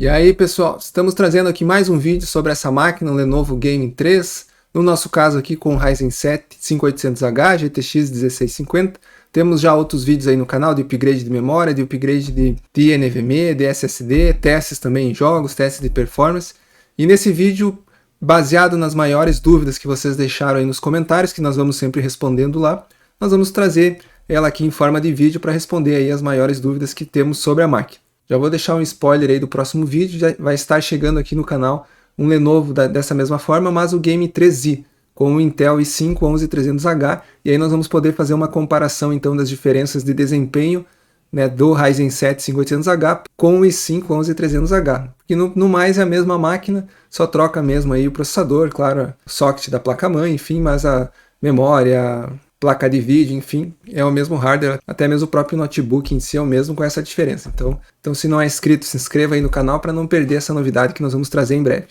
E aí pessoal, estamos trazendo aqui mais um vídeo sobre essa máquina, o Lenovo Gaming 3, no nosso caso aqui com o Ryzen 7 5800H, GTX 1650. Temos já outros vídeos aí no canal de upgrade de memória, de upgrade de NVMe, de SSD, testes também em jogos, testes de performance. E nesse vídeo, baseado nas maiores dúvidas que vocês deixaram aí nos comentários, que nós vamos sempre respondendo lá, nós vamos trazer ela aqui em forma de vídeo para responder aí as maiores dúvidas que temos sobre a máquina. Já vou deixar um spoiler aí do próximo vídeo, já vai estar chegando aqui no canal um Lenovo dessa mesma forma, mas o Game 3i, com o Intel i5 11300H, e aí nós vamos poder fazer uma comparação então das diferenças de desempenho, né, do Ryzen 7 5800H com o i5 11300H. E no mais é a mesma máquina, só troca mesmo aí o processador, claro, o socket da placa-mãe, enfim, mas a memória, placa de vídeo, enfim, é o mesmo hardware, até mesmo o próprio notebook em si é o mesmo, com essa diferença. Então se não é inscrito, se inscreva aí no canal para não perder essa novidade que nós vamos trazer em breve.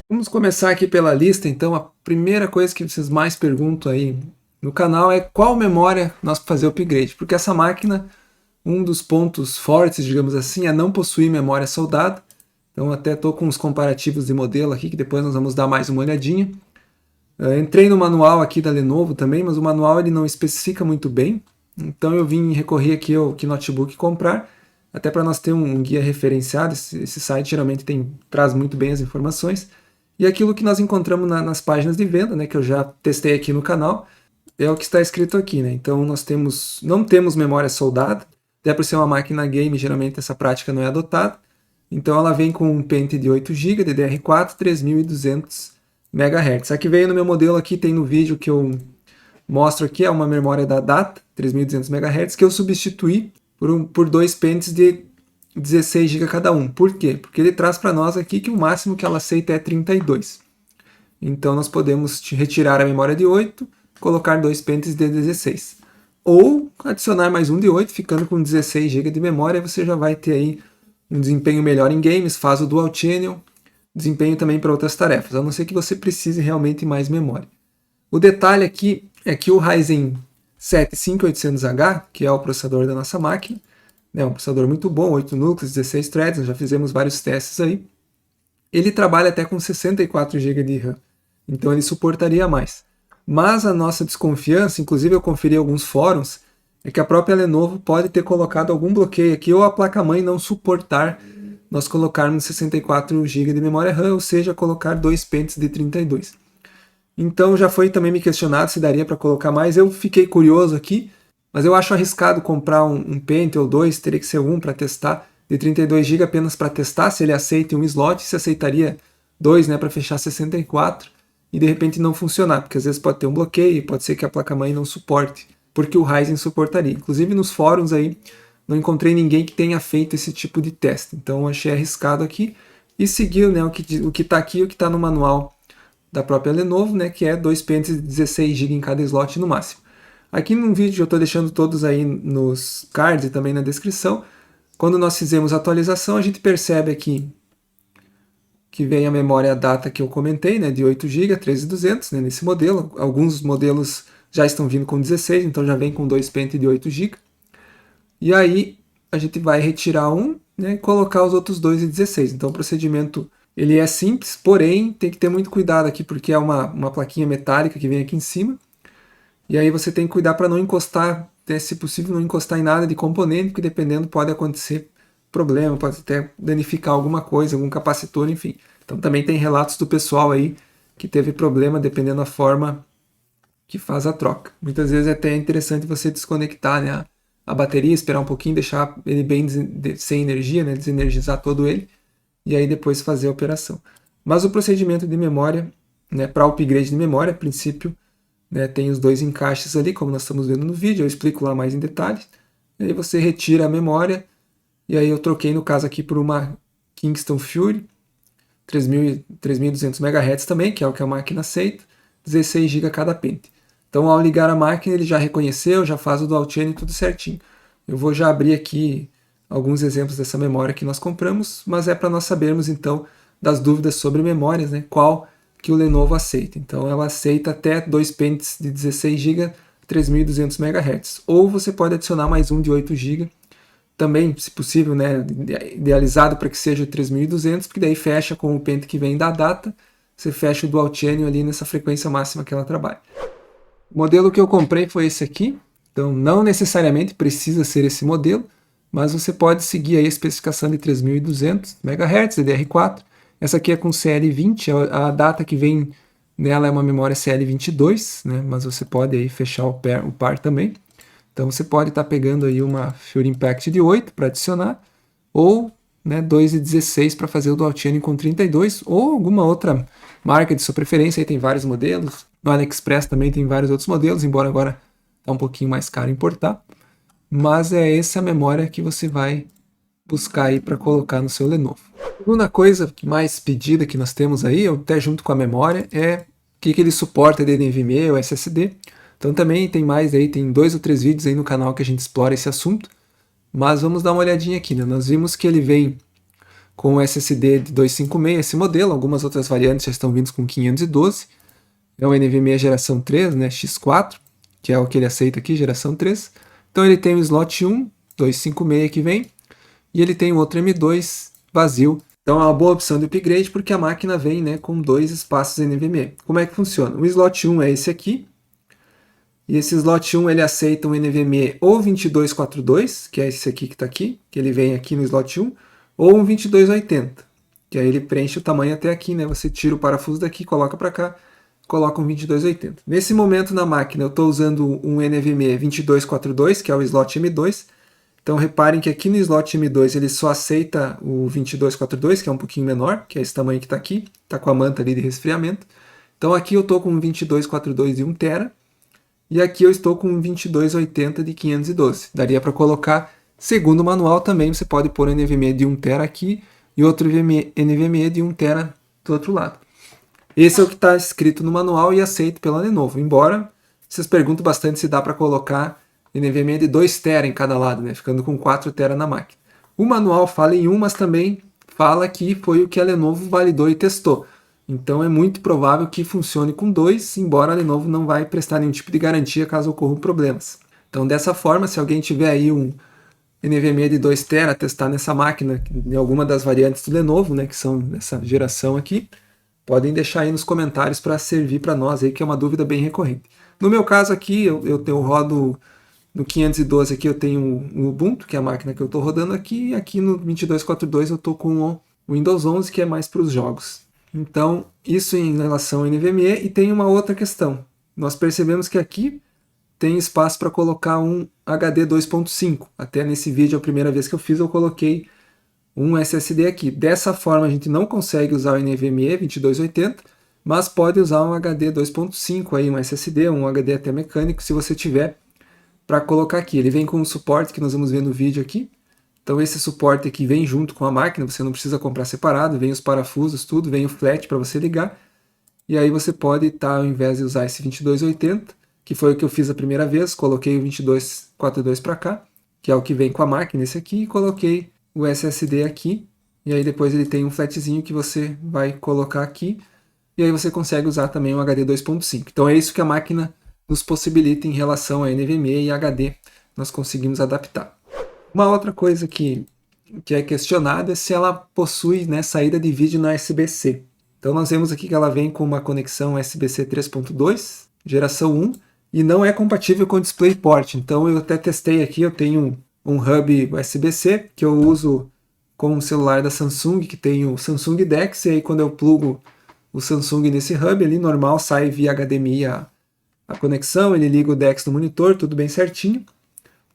Vamos começar aqui pela lista, então a primeira coisa que vocês mais perguntam aí no canal é qual memória nós vamos fazer o upgrade, porque essa máquina, um dos pontos fortes, digamos assim, é não possuir memória soldada. Então até estou com os comparativos de modelo aqui, que depois nós vamos dar mais uma olhadinha. Entrei no manual aqui da Lenovo também, mas o manual ele não especifica muito bem. Então eu vim recorrer aqui ao que notebook comprar, até para nós ter um guia referenciado. Esse site geralmente traz muito bem as informações. E aquilo que nós encontramos nas páginas de venda, né, que eu já testei aqui no canal, é o que está escrito aqui, né? Então nós não temos memória soldada, até por ser uma máquina game, geralmente essa prática não é adotada. Então ela vem com um pente de 8 GB, DDR4, 3200 MHz. A que veio no meu modelo aqui, tem no vídeo que eu mostro aqui, é uma memória da DATA, 3200 MHz, que eu substituí por dois pentes de 16 GB cada um. Por quê? Porque ele traz para nós aqui que o máximo que ela aceita é 32. Então nós podemos retirar a memória de 8, colocar dois pentes de 16. Ou adicionar mais um de 8, ficando com 16 GB de memória, você já vai ter aí um desempenho melhor em games, faz o Dual Channel, desempenho também para outras tarefas, a não ser que você precise realmente mais memória. O detalhe aqui é que o Ryzen 7 5800H, que é o processador da nossa máquina, é um processador muito bom, 8 núcleos, 16 threads, nós já fizemos vários testes aí. Ele trabalha até com 64 GB de RAM, então ele suportaria mais. Mas a nossa desconfiança, inclusive eu conferi alguns fóruns, é que a própria Lenovo pode ter colocado algum bloqueio aqui, ou a placa-mãe não suportar nós colocarmos 64 GB de memória RAM, ou seja, colocar dois pentes de 32. Então já foi também me questionado se daria para colocar mais. Eu fiquei curioso aqui, mas eu acho arriscado comprar um pente ou dois, teria que ser um para testar, de 32 GB apenas para testar se ele aceita um slot, se aceitaria dois, né, para fechar 64, e de repente não funcionar, porque às vezes pode ter um bloqueio, pode ser que a placa-mãe não suporte, porque o Ryzen suportaria. Inclusive nos fóruns aí, não encontrei ninguém que tenha feito esse tipo de teste, então achei arriscado aqui, e seguiu, né, o que está aqui, o que está no manual da própria Lenovo, né, que é dois pentes de 16 GB em cada slot no máximo. Aqui no vídeo eu estou deixando todos aí nos cards e também na descrição. Quando nós fizemos a atualização, a gente percebe aqui que vem a memória data que eu comentei, né, de 8 GB, 13200, né, nesse modelo. Alguns modelos já estão vindo com 16, então já vem com dois pentes de 8 GB. E aí a gente vai retirar um, né, e colocar os outros dois de 16. Então o procedimento ele é simples, porém tem que ter muito cuidado aqui, porque é uma plaquinha metálica que vem aqui em cima. E aí você tem que cuidar para não encostar, se possível não encostar em nada de componente, porque dependendo pode acontecer problema, pode até danificar alguma coisa, algum capacitor, enfim. Então também tem relatos do pessoal aí que teve problema dependendo da forma que faz a troca. Muitas vezes é até interessante você desconectar, né, a bateria, esperar um pouquinho, deixar ele bem sem energia, né, desenergizar todo ele, e aí depois fazer a operação. Mas o procedimento de memória, né, para upgrade de memória, a princípio, né, tem os dois encaixes ali, como nós estamos vendo no vídeo, eu explico lá mais em detalhes. E aí você retira a memória, e aí eu troquei no caso aqui por uma Kingston Fury, 3200 MHz também, que é o que a máquina aceita, 16 GB cada pente. Então ao ligar a máquina ele já reconheceu, já faz o Dual Channel tudo certinho. Eu vou já abrir aqui alguns exemplos dessa memória que nós compramos, mas é para nós sabermos então das dúvidas sobre memórias, né, qual que o Lenovo aceita. Então ela aceita até 2 pentes de 16 GB, 3.200 MHz. Ou você pode adicionar mais um de 8 GB, também, se possível, né, idealizado para que seja 3.200, porque daí fecha com o pente que vem da data, você fecha o Dual Channel ali nessa frequência máxima que ela trabalha. O modelo que eu comprei foi esse aqui, então não necessariamente precisa ser esse modelo, mas você pode seguir aí a especificação de 3.200 MHz, DDR4. Essa aqui é com CL20, a data que vem nela é uma memória CL22, né, mas você pode aí fechar o par também. Então você pode estar pegando aí uma Fury Impact de 8 para adicionar, ou, né, 2 de 16 para fazer o Dual Channel com 32, ou alguma outra marca de sua preferência. Aí tem vários modelos. No AliExpress também tem vários outros modelos, embora agora está um pouquinho mais caro importar. Mas é essa a memória que você vai buscar aí para colocar no seu Lenovo. A segunda coisa mais pedida que nós temos aí, até junto com a memória, é o que ele suporta de NVMe ou SSD. Então também tem mais aí, tem 2 ou 3 vídeos aí no canal que a gente explora esse assunto. Mas vamos dar uma olhadinha aqui, né? Nós vimos que ele vem com o SSD de 256, esse modelo. Algumas outras variantes já estão vindo com 512. É o NVMe geração 3, né? X4, que é o que ele aceita aqui, geração 3. Então ele tem o slot 1, 256 que vem, e ele tem outro M2 vazio. Então é uma boa opção de upgrade, porque a máquina vem, né, com 2 espaços NVMe. Como é que funciona? O slot 1 é esse aqui, e esse slot 1 ele aceita um NVMe ou 2242, que é esse aqui que está aqui, que ele vem aqui no slot 1, ou um 2280, que aí ele preenche o tamanho até aqui, né? Você tira o parafuso daqui, coloca para cá, coloca um 2280. Nesse momento na máquina eu estou usando um NVMe 2242, que é o slot M2. Então reparem que aqui no slot M2 ele só aceita o 2242, que é um pouquinho menor, que é esse tamanho que está aqui, está com a manta ali de resfriamento. Então aqui eu estou com um 2242 de 1 TB, e aqui eu estou com um 2280 de 512. Daria para colocar, segundo o manual também, você pode pôr um NVMe de 1 TB aqui e outro NVMe de 1 TB do outro lado. Esse é o que está escrito no manual e aceito pela Lenovo, embora vocês perguntam bastante se dá para colocar NVMe de 2 TB em cada lado, né, ficando com 4 TB na máquina. O manual fala em 1, mas também fala que foi o que a Lenovo validou e testou. Então é muito provável que funcione com 2, embora a Lenovo não vai prestar nenhum tipo de garantia caso ocorram problemas. Então dessa forma, se alguém tiver aí um NVMe de 2 TB a testar nessa máquina, em alguma das variantes do Lenovo, né, que são dessa geração aqui, podem deixar aí nos comentários para servir para nós, aí, que é uma dúvida bem recorrente. No meu caso aqui, eu rodo no 512 aqui, eu tenho o Ubuntu, que é a máquina que eu estou rodando aqui, e aqui no 2242 eu estou com o Windows 11, que é mais para os jogos. Então, isso em relação ao NVMe. E tem uma outra questão. Nós percebemos que aqui tem espaço para colocar um HD 2.5. Até nesse vídeo, a primeira vez que eu fiz, eu coloquei um SSD aqui. Dessa forma, a gente não consegue usar o NVMe 2280, mas pode usar um HD 2.5, aí, um SSD, um HD até mecânico, se você tiver, para colocar aqui. Ele vem com um suporte que nós vamos ver no vídeo aqui. Então esse suporte aqui vem junto com a máquina, você não precisa comprar separado, vem os parafusos, tudo, vem o flat para você ligar. E aí você pode estar, ao invés de usar esse 2280, que foi o que eu fiz a primeira vez, coloquei o 2242 para cá, que é o que vem com a máquina, esse aqui, e coloquei o SSD aqui. E aí depois ele tem um flatzinho que você vai colocar aqui, e aí você consegue usar também o HD 2.5. Então é isso que a máquina nos possibilita em relação a NVMe e HD, nós conseguimos adaptar. Uma outra coisa que é questionada é se ela possui, né, saída de vídeo na USB-C. Então nós vemos aqui que ela vem com uma conexão USB-C 3.2, geração 1, e não é compatível com DisplayPort. Então eu até testei aqui, eu tenho um hub USB-C que eu uso com um celular da Samsung, que tem o Samsung DeX, e aí quando eu plugo o Samsung nesse hub ali, normal, sai via HDMI a conexão, ele liga o DeX no monitor, tudo bem certinho.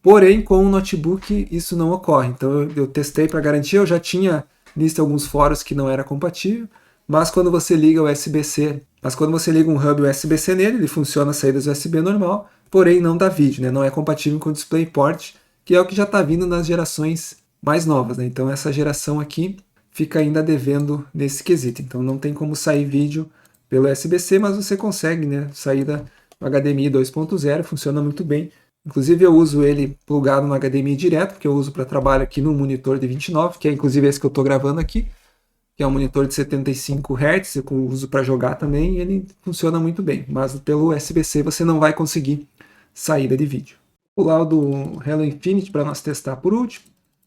Porém, com o notebook isso não ocorre. Então eu testei para garantir, eu já tinha visto alguns fóruns que não era compatível, mas quando você liga o USB-C, quando você liga um hub USB-C nele, ele funciona as saídas USB normal, porém não dá vídeo, né? Não é compatível com o DisplayPort, que é o que já está vindo nas gerações mais novas, né? Então essa geração aqui fica ainda devendo nesse quesito. Então não tem como sair vídeo pelo USB-C, mas você consegue, né? Saída HDMI 2.0, funciona muito bem. Inclusive eu uso ele plugado no HDMI direto, porque eu uso para trabalho aqui no monitor de 29, que é inclusive esse que eu estou gravando aqui. que é um monitor de 75 Hz, eu uso para jogar também, e ele funciona muito bem, mas pelo USB-C você não vai conseguir saída de vídeo. Vou pular o do Halo Infinite para nós testar por último.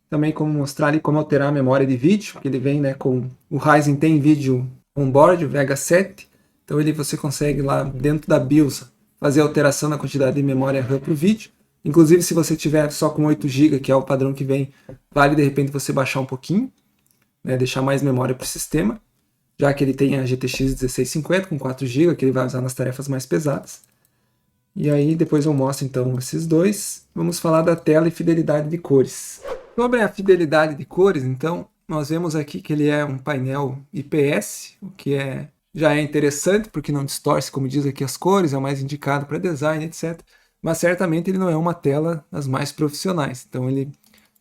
Também como mostrar ali como alterar a memória de vídeo, que ele vem, né, com o Ryzen tem vídeo onboard, o Vega 7. Então você consegue lá dentro da BIOS fazer a alteração na quantidade de memória RAM para o vídeo. Inclusive se você tiver só com 8 GB, que é o padrão que vem, vale de repente você baixar um pouquinho, né, deixar mais memória para o sistema, já que ele tem a GTX 1650 com 4 GB, que ele vai usar nas tarefas mais pesadas. E aí depois eu mostro então esses dois. Vamos falar da tela e fidelidade de cores. Sobre a fidelidade de cores, então, nós vemos aqui que ele é um painel IPS, o que já é interessante, porque não distorce, como diz aqui, as cores, é o mais indicado para design, etc. Mas certamente ele não é uma tela das mais profissionais. Então ele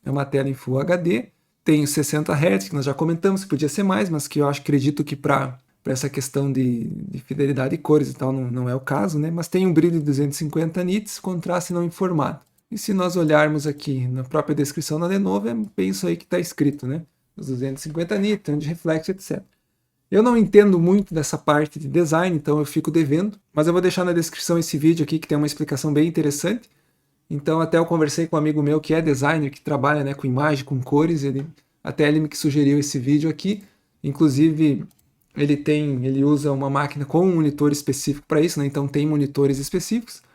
é uma tela em Full HD, tem os 60 Hz, que nós já comentamos, que podia ser mais, mas que eu acredito que para essa questão de fidelidade de cores e tal não é o caso, né? Mas tem um brilho de 250 nits, contraste não informado. E se nós olharmos aqui na própria descrição da Lenovo, é bem isso aí que está escrito, né? Os 250 nits, anti-reflexo, etc. Eu não entendo muito dessa parte de design, então eu fico devendo, mas eu vou deixar na descrição esse vídeo aqui que tem uma explicação bem interessante. Então até eu conversei com um amigo meu que é designer, que trabalha, né, com imagem, com cores, até ele me sugeriu esse vídeo aqui. Inclusive ele usa uma máquina com um monitor específico para isso, né? Então tem monitores específicos.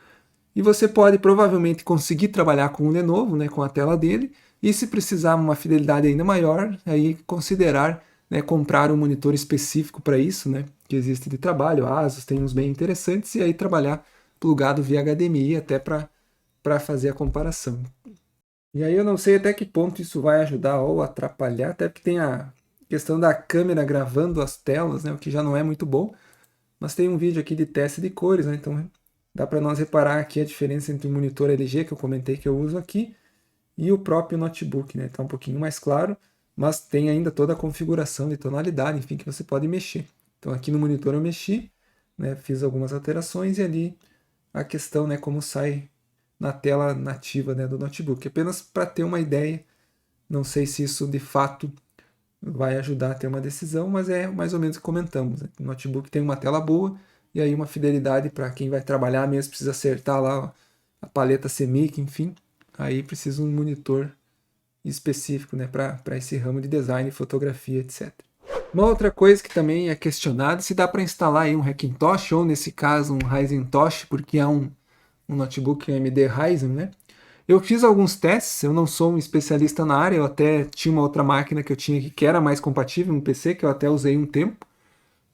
E você pode provavelmente conseguir trabalhar com o Lenovo, né, com a tela dele, e se precisar uma fidelidade ainda maior, aí considerar, né, comprar um monitor específico para isso, né, que existe de trabalho, a Asus tem uns bem interessantes, e aí trabalhar plugado via HDMI até para fazer a comparação. E aí eu não sei até que ponto isso vai ajudar ou atrapalhar, até porque tem a questão da câmera gravando as telas, né, o que já não é muito bom, mas tem um vídeo aqui de teste de cores, né, então dá para nós reparar aqui a diferença entre o monitor LG, que eu comentei que eu uso aqui, e o próprio notebook, né? Está um pouquinho mais claro, mas tem ainda toda a configuração de tonalidade, enfim, que você pode mexer. Então aqui no monitor eu mexi, né, fiz algumas alterações e ali a questão, né, como sai na tela nativa, né, do notebook. Apenas para ter uma ideia, não sei se isso de fato vai ajudar a ter uma decisão, mas é mais ou menos o que comentamos, né? O notebook tem uma tela boa, e aí uma fidelidade para quem vai trabalhar mesmo, precisa acertar lá a paleta CMYK, enfim, aí precisa um monitor específico, né, para esse ramo de design, fotografia, etc. Uma outra coisa que também é questionada, se dá para instalar aí um Hackintosh, ou nesse caso um Ryzen Tosh, porque é um notebook AMD Ryzen, né? Eu fiz alguns testes, eu não sou um especialista na área, eu até tinha uma outra máquina que eu tinha aqui que era mais compatível, um PC, que eu até usei um tempo.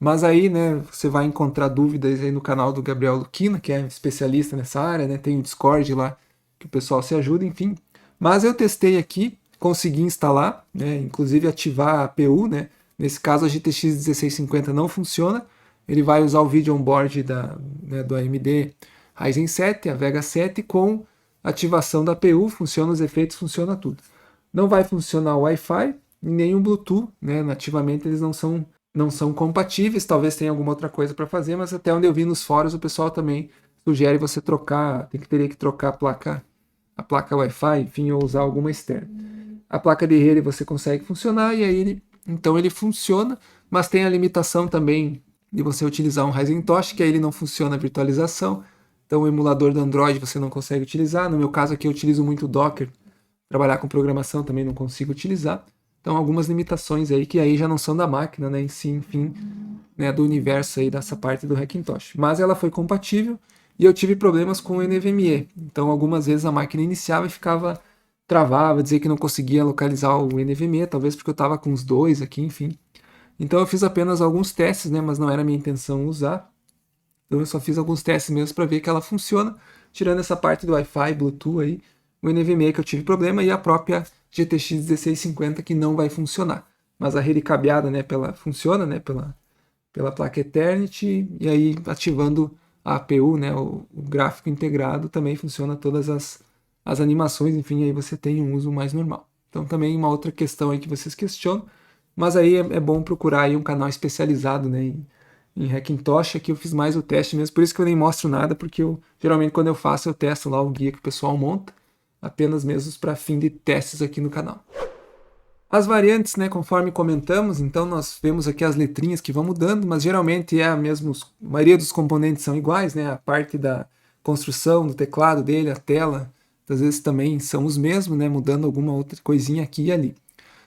Mas aí, né, você vai encontrar dúvidas aí no canal do Gabriel Luquina, que é especialista nessa área, né, tem o Discord lá que o pessoal se ajuda, enfim. Mas eu testei aqui, consegui instalar, né, inclusive ativar a APU, né, nesse caso a GTX 1650 não funciona, ele vai usar o vídeo onboard né, do AMD Ryzen 7, a Vega 7, com ativação da APU, funciona os efeitos, funciona tudo. Não vai funcionar o Wi-Fi, nem o Bluetooth, né, nativamente eles não são compatíveis, talvez tenha alguma outra coisa para fazer, mas até onde eu vi nos fóruns o pessoal também sugere você trocar, teria que trocar a placa Wi-Fi, enfim, ou usar alguma externa. A placa de rede você consegue funcionar e aí então ele funciona, mas tem a limitação também de você utilizar um Ryzen Tosh, que aí ele não funciona a virtualização, então o emulador do Android você não consegue utilizar, no meu caso aqui eu utilizo muito o Docker, trabalhar com programação também não consigo utilizar. Então, algumas limitações aí que aí já não são da máquina, né, em si, enfim, né, do universo aí dessa parte do Hackintosh. Mas ela foi compatível e eu tive problemas com o NVMe. Então, algumas vezes a máquina iniciava e travava, dizia que não conseguia localizar o NVMe, talvez porque eu estava com os dois aqui, enfim. Então, eu fiz apenas alguns testes, né, mas não era minha intenção usar. Então, eu só fiz alguns testes mesmo para ver que ela funciona, tirando essa parte do Wi-Fi, Bluetooth aí, o NVMe que eu tive problema e a própria GTX 1650 que não vai funcionar. Mas a rede cabeada, né, funciona, né, pela placa Eternity, e aí ativando a APU, né, o gráfico integrado, também funciona todas as animações, enfim, aí você tem um uso mais normal. Então também uma outra questão aí que vocês questionam, mas aí é bom procurar aí um canal especializado, né, em Hackintosh. Aqui eu fiz mais o teste mesmo, por isso que eu nem mostro nada, porque geralmente quando eu faço eu testo lá o guia que o pessoal monta, apenas mesmo para fim de testes aqui no canal. As variantes, né, conforme comentamos, então nós vemos aqui as letrinhas que vão mudando, mas geralmente a maioria dos componentes são iguais, né, a parte da construção do teclado dele, a tela, às vezes também são os mesmos, né, mudando alguma outra coisinha aqui e ali.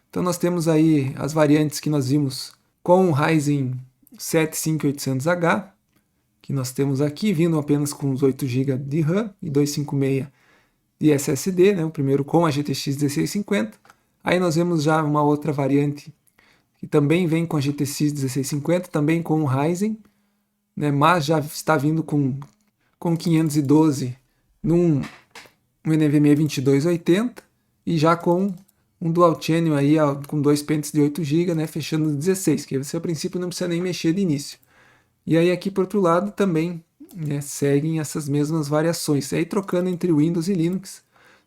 Então nós temos aí as variantes que nós vimos com o Ryzen 7 5800H, que nós temos aqui, vindo apenas com os 8 GB de RAM e 256 de SSD, né, o primeiro com a GTX 1650. Aí nós vemos já uma outra variante que também vem com a GTX 1650, também com o Ryzen, né, mas já está vindo com 512 num NVMe 2280 e já com um Dual Channel aí com dois pentes de 8 GB, né, fechando 16, que você a princípio não precisa nem mexer de início. E aí aqui por outro lado também, né, seguem essas mesmas variações, aí trocando entre Windows e Linux.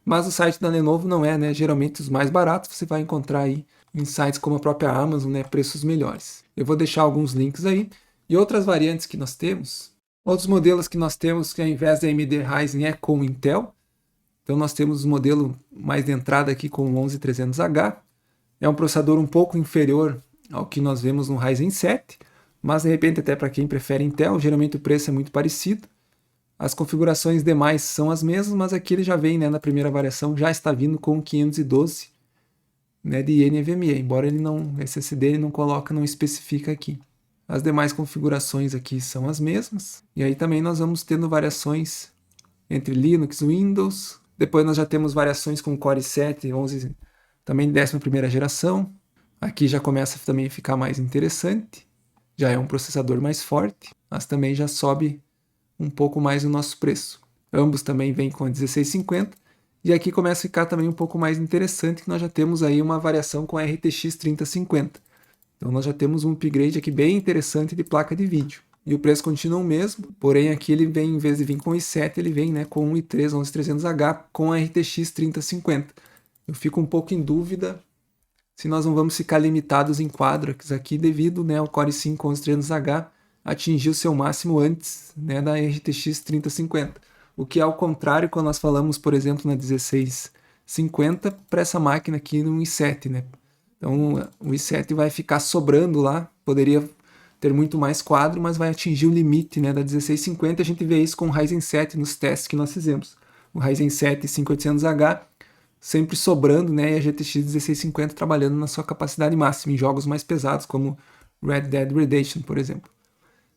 Mas o site da Lenovo não é, né? Geralmente os mais baratos você vai encontrar aí em sites como a própria Amazon, né? Preços melhores. Eu vou deixar alguns links aí. E outras variantes que nós temos, outros modelos que nós temos que ao invés da AMD Ryzen é com Intel. Então nós temos o modelo mais de entrada aqui com o 11300H. É um processador um pouco inferior ao que nós vemos no Ryzen 7, mas de repente até para quem prefere Intel, geralmente o preço é muito parecido. As configurações demais são as mesmas, mas aqui ele já vem, né, na primeira variação, já está vindo com 512, né, de NVMe, embora ele não, SSD ele não coloca, não especifica aqui. As demais configurações aqui são as mesmas, e aí também nós vamos tendo variações entre Linux e Windows. Depois nós já temos variações com Core i7, 11, também 11ª geração. Aqui já começa também a ficar mais interessante, já é um processador mais forte, mas também já sobe um pouco mais o nosso preço. Ambos também vêm com a 1650, e aqui começa a ficar também um pouco mais interessante, que nós já temos aí uma variação com a RTX 3050. Então nós já temos um upgrade aqui bem interessante de placa de vídeo. E o preço continua o mesmo, porém aqui ele vem, em vez de vir com o i7, ele vem, né, com o i3 11300H com a RTX 3050. Eu fico um pouco em dúvida se nós não vamos ficar limitados em quadros aqui devido, né, ao Core i5 11300H atingir o seu máximo antes, né, da RTX 3050. O que é ao contrário quando nós falamos, por exemplo, na 1650 para essa máquina aqui no i7, né? Então o i7 vai ficar sobrando lá, poderia ter muito mais quadro, mas vai atingir o limite, né, da 1650. A gente vê isso com o Ryzen 7 nos testes que nós fizemos. O Ryzen 7 5800H sempre sobrando, né, e a GTX 1650 trabalhando na sua capacidade máxima em jogos mais pesados, como Red Dead Redemption, por exemplo.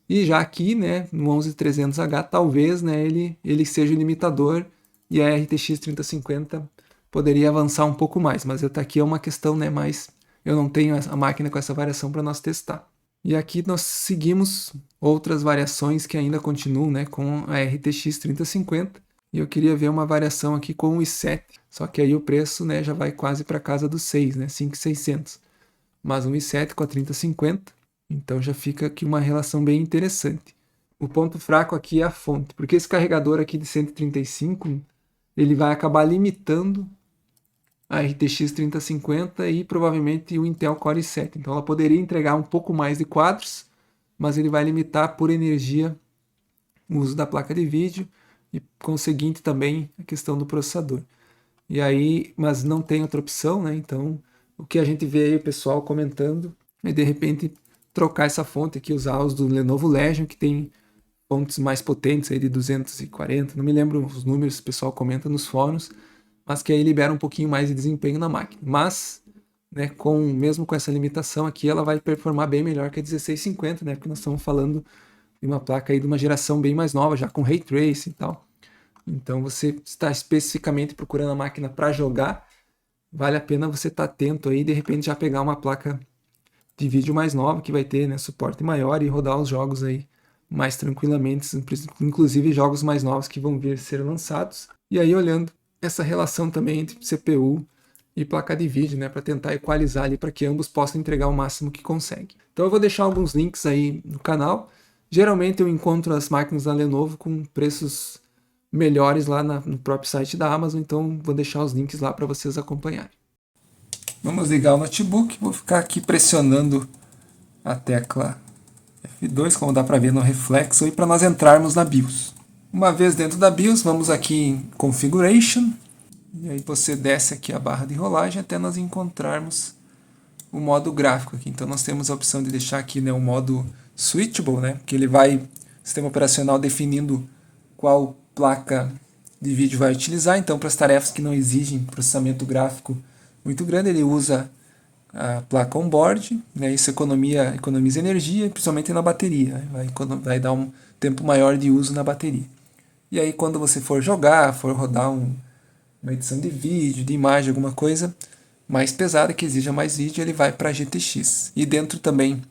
E já aqui, né, no 11300H, talvez, né, ele seja o limitador e a RTX 3050 poderia avançar um pouco mais, mas aqui é uma questão, né, mas eu não tenho a máquina com essa variação para nós testar. E aqui nós seguimos outras variações que ainda continuam, né, com a RTX 3050, e eu queria ver uma variação aqui com o i7, só que aí o preço, né, já vai quase para casa dos 6, né, 5.600. Mas um i7 com a 3050, então já fica aqui uma relação bem interessante. O ponto fraco aqui é a fonte, porque esse carregador aqui de 135, ele vai acabar limitando a RTX 3050 e provavelmente o Intel Core i7. Então ela poderia entregar um pouco mais de quadros, mas ele vai limitar por energia o uso da placa de vídeo e conseguinte também a questão do processador. E aí, mas não tem outra opção, né? Então o que a gente vê aí o pessoal comentando é de repente trocar essa fonte aqui, usar os do Lenovo Legion, que tem fontes mais potentes aí de 240, não me lembro os números, o pessoal comenta nos fóruns, mas que aí libera um pouquinho mais de desempenho na máquina. Mas, né, mesmo com essa limitação aqui, ela vai performar bem melhor que a 1650, né, porque nós estamos falando de uma placa aí de uma geração bem mais nova, já com Ray Tracing e tal. Então você está especificamente procurando a máquina para jogar, vale a pena você estar atento aí e de repente já pegar uma placa de vídeo mais nova, que vai ter, né, suporte maior e rodar os jogos aí mais tranquilamente, inclusive jogos mais novos que vão vir a ser lançados. E aí olhando essa relação também entre CPU e placa de vídeo, né, para tentar equalizar ali para que ambos possam entregar o máximo que conseguem. Então eu vou deixar alguns links aí no canal. Geralmente eu encontro as máquinas da Lenovo com preços melhores lá no próprio site da Amazon, então vou deixar os links lá para vocês acompanharem. Vamos ligar o notebook, vou ficar aqui pressionando a tecla F2, como dá para ver no reflexo, para nós entrarmos na BIOS. Uma vez dentro da BIOS, vamos aqui em Configuration, e aí você desce aqui a barra de rolagem até nós encontrarmos o modo gráfico aqui. Então nós temos a opção de deixar aqui, né, o modo switchable, né, que ele vai, sistema operacional definindo qual placa de vídeo vai utilizar. Então para as tarefas que não exigem processamento gráfico muito grande, ele usa a placa on-board, né, isso economiza energia, principalmente na bateria, vai dar um tempo maior de uso na bateria. E aí quando você for jogar, for rodar uma edição de vídeo, de imagem, alguma coisa mais pesada, que exija mais vídeo, ele vai para GTX. E dentro também,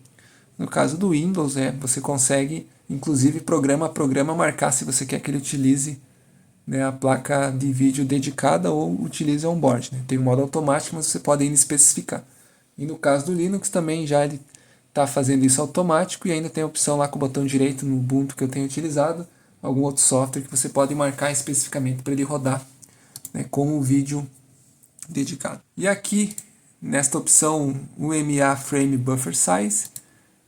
no caso do Windows, você consegue, inclusive, programa a programa, marcar se você quer que ele utilize, né, a placa de vídeo dedicada ou utilize on-board. Né? Tem um modo automático, mas você pode ainda especificar. E no caso do Linux também já ele está fazendo isso automático, e ainda tem a opção lá com o botão direito no Ubuntu que eu tenho utilizado, algum outro software que você pode marcar especificamente para ele rodar, né, com o vídeo dedicado. E aqui, nesta opção UMA Frame Buffer Size,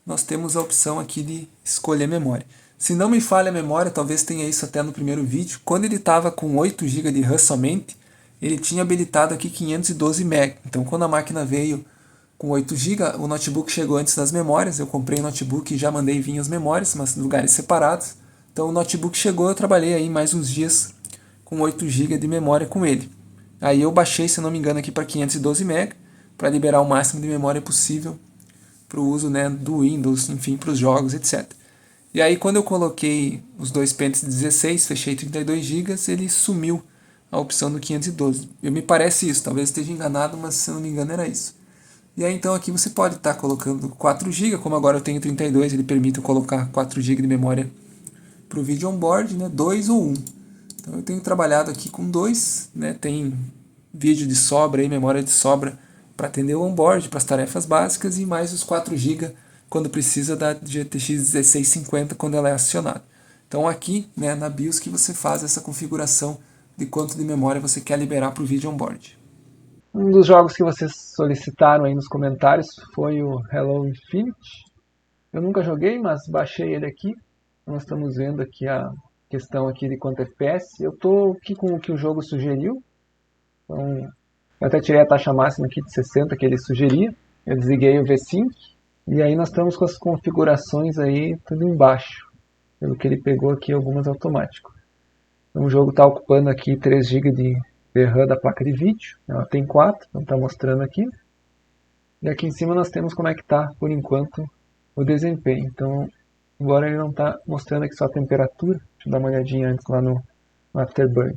nós temos a opção aqui de escolher memória. Se não me falha a memória, talvez tenha isso até no primeiro vídeo, quando ele estava com 8 GB de RAM somente, ele tinha habilitado aqui 512 MB. Então quando a máquina veio com 8 GB, o notebook chegou antes das memórias, eu comprei o notebook e já mandei vir as memórias, mas em lugares separados. Então o notebook chegou, eu trabalhei aí mais uns dias com 8 GB de memória com ele. Aí eu baixei, se não me engano, aqui para 512 MB, para liberar o máximo de memória possível para o uso, né, do Windows, enfim, para os jogos, etc. E aí quando eu coloquei os dois pentes de 16, fechei 32 GB, ele sumiu a opção do 512. Me parece isso, talvez esteja enganado, mas se não me engano era isso. E aí então aqui você pode estar colocando 4 GB, como agora eu tenho 32, ele permite eu colocar 4 GB de memória para o vídeo on-board, né, 2 ou 1. Então eu tenho trabalhado aqui com 2, né, tem vídeo de sobra, aí, memória de sobra para atender o on-board, para as tarefas básicas, e mais os 4 GB quando precisa da GTX 1650 quando ela é acionada. Então aqui, né, na BIOS que você faz essa configuração de quanto de memória você quer liberar para o vídeo on-board. Um dos jogos que vocês solicitaram aí nos comentários foi o Halo Infinite. Eu nunca joguei, mas baixei ele aqui. Nós estamos vendo aqui a questão aqui de quanto FPS. Eu estou aqui com o que o jogo sugeriu. Então, eu até tirei a taxa máxima aqui de 60 que ele sugeria. Eu desliguei o V-Sync. E aí nós estamos com as configurações aí tudo embaixo. Pelo que ele pegou aqui, algumas automáticas. Então, o jogo está ocupando aqui 3 GB de RAM da placa de vídeo. Ela tem 4, então está mostrando aqui. E aqui em cima nós temos como é que está, por enquanto, o desempenho. Então, agora ele não está mostrando aqui só a temperatura. Deixa eu dar uma olhadinha antes lá no Afterburn.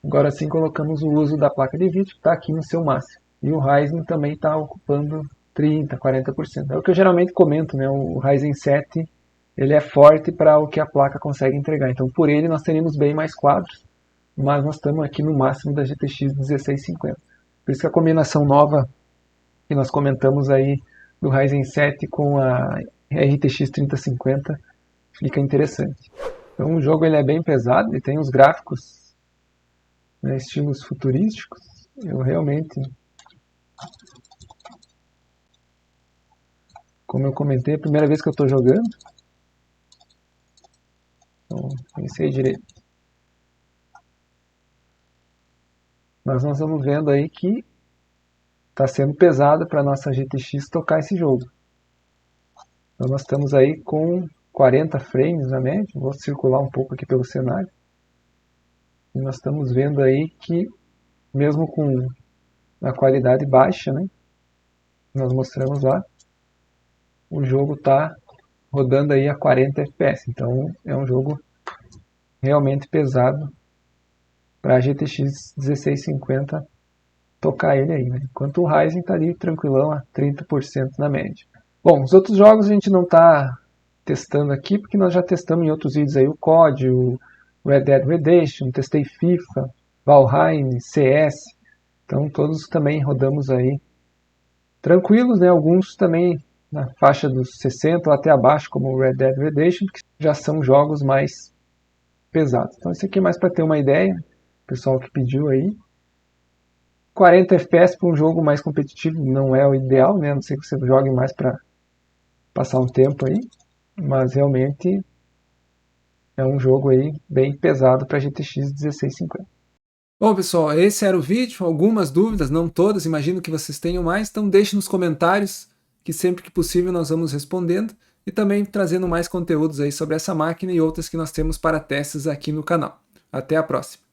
Agora sim colocamos o uso da placa de vídeo, que está aqui no seu máximo. E o Ryzen também está ocupando 30%, 40%. É o que eu geralmente comento, né? O Ryzen 7 ele é forte para o que a placa consegue entregar. Então por ele nós teríamos bem mais quadros, mas nós estamos aqui no máximo da GTX 1650. Por isso que a combinação nova que nós comentamos aí do Ryzen 7 com a RTX 3050 fica interessante. Então o jogo ele é bem pesado, ele tem os gráficos, né, estilos futurísticos. Eu realmente, como eu comentei, é a primeira vez que eu estou jogando, então pensei direito. Mas nós estamos vendo aí que está sendo pesado para a nossa GTX tocar esse jogo. Então nós estamos aí com 40 frames na média. Vou circular um pouco aqui pelo cenário. E nós estamos vendo aí que, mesmo com a qualidade baixa, né, nós mostramos lá, o jogo está rodando aí a 40 FPS. Então é um jogo realmente pesado para a GTX 1650 tocar ele aí, né? Enquanto o Ryzen está ali tranquilão a 30% na média. Bom, os outros jogos a gente não está testando aqui, porque nós já testamos em outros vídeos aí o COD, o Red Dead Redemption, testei FIFA, Valheim, CS, então todos também rodamos aí tranquilos, né? Alguns também na faixa dos 60 ou até abaixo, como o Red Dead Redemption, que já são jogos mais pesados. Então esse aqui é mais para ter uma ideia, o pessoal que pediu aí. 40 FPS para um jogo mais competitivo não é o ideal, né? A não ser que você jogue mais para passar um tempo aí, mas realmente é um jogo aí bem pesado para GTX 1650. Bom, pessoal, esse era o vídeo. Algumas dúvidas, não todas, imagino que vocês tenham mais, então deixe nos comentários, que sempre que possível nós vamos respondendo e também trazendo mais conteúdos aí sobre essa máquina e outras que nós temos para testes aqui no canal. Até a próxima!